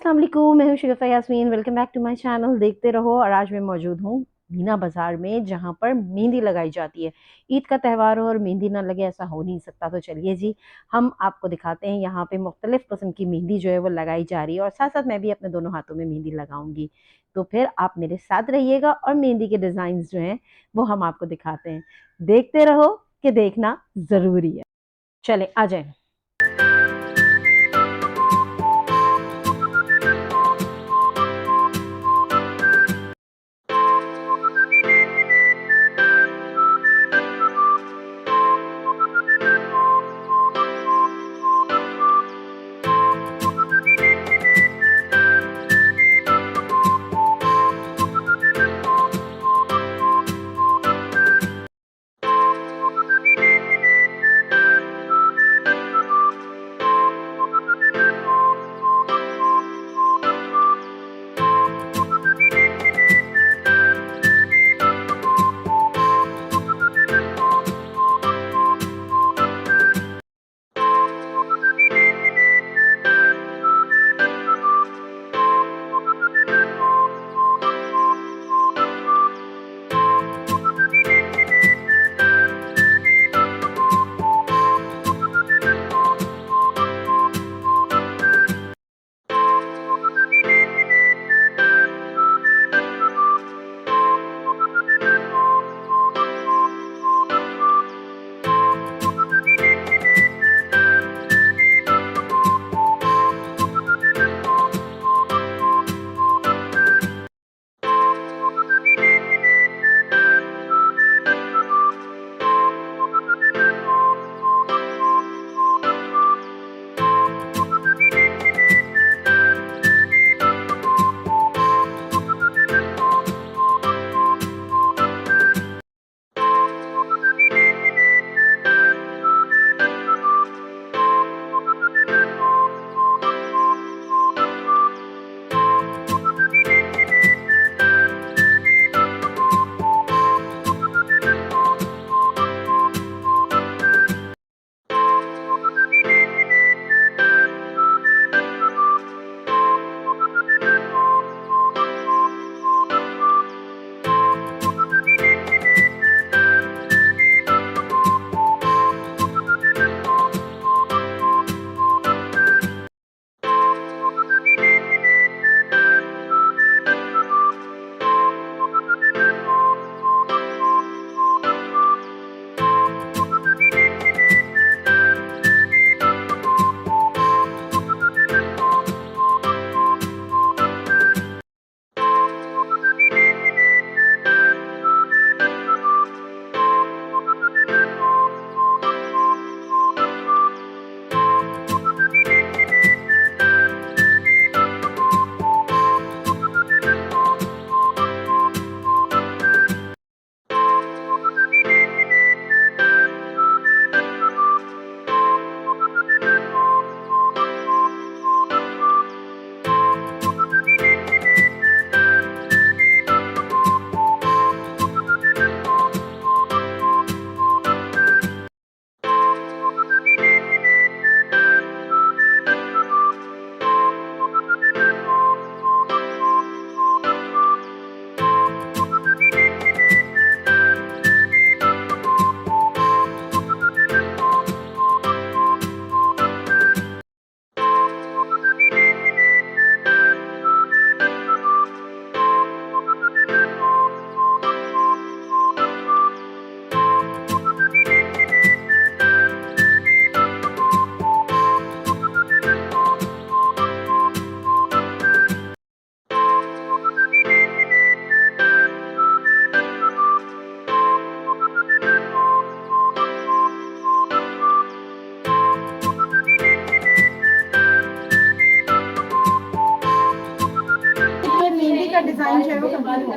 अस्सलाम वालेकुम, मैं हूँ Shagufa Yasmin. Welcome back to my channel. देखते रहो। और आज मैं मौजूद हूँ मीना बाज़ार में, जहाँ पर मेहंदी लगाई जाती है। ईद का त्यौहार हो और मेहंदी ना लगे, ऐसा हो नहीं सकता। तो चलिए जी, हम आपको दिखाते हैं यहाँ पे मुख्तलिफ़ किस्म की मेहंदी जो है वो लगाई जा रही है, और साथ साथ मैं भी अपने दोनों हाथों में मेहंदी लगाऊंगी। तो फिर आप मेरे साथ रहिएगा और मेहंदी के डिज़ाइन जो हैं वो हम आपको दिखाते हैं। देखते रहो, कि देखना ज़रूरी है। चले आ जाए।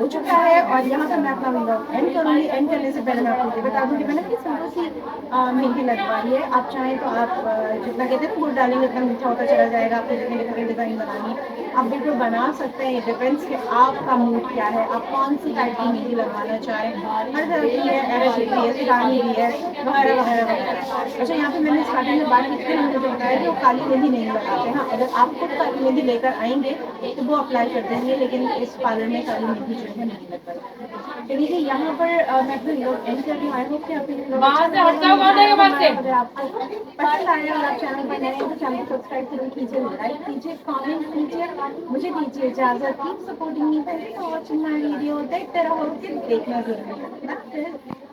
चुका है और यहाँ पर मैं अपना व्लॉग एंड करूँगी। एंड करने से पहले मैं आपको ये बता दूँ कि मैंने बड़ी सिंपल सी मेहंदी लगवाई है। आप चाहें तो आप जितना कहते हैं ना गुड़ डालेंगे उतना मीठा होता चला जाएगा। आपको जितनी डिफरेंट डिज़ाइन बनानी है आप बिल्कुल बना सकते हैं। ये डिपेंड्स कि आपका मूड क्या है, आप कौन सी टाइप की मेहंदी लगवाना चाहें। हर तरह की है, ऐसी भी है, सुरानी भी है, वगैरह वगैरह वगैरह। अच्छा, यहाँ पे मैंने स्टार्टिंग में बात की थी, मैंने जो बताया कि वो काली मेहंदी नहीं लगाते। हाँ, अगर आप खुद काली मेहंदी लेकर आएंगे तो वो अप्लाई कर देंगे, लेकिन इस पार्लर में काली मेहंदी जो है नहीं लगवाई। चलिए जी, यहाँ पर मैं अपने लोग एंड कर रही हूँ। आई होप कि आपको ये लोग अच्छा लगा होगा। अगर आपको पसंद आया और आप चैनल पर नए हैं तो चैनल को सब्सक्राइब जरूर कीजिए, लाइक कीजिए, कमेंट कीजिए। मुझे दीजिए इजाजत। Keep supporting me, thank you for watching my video. देखते रहो, देखना जरूर है ना।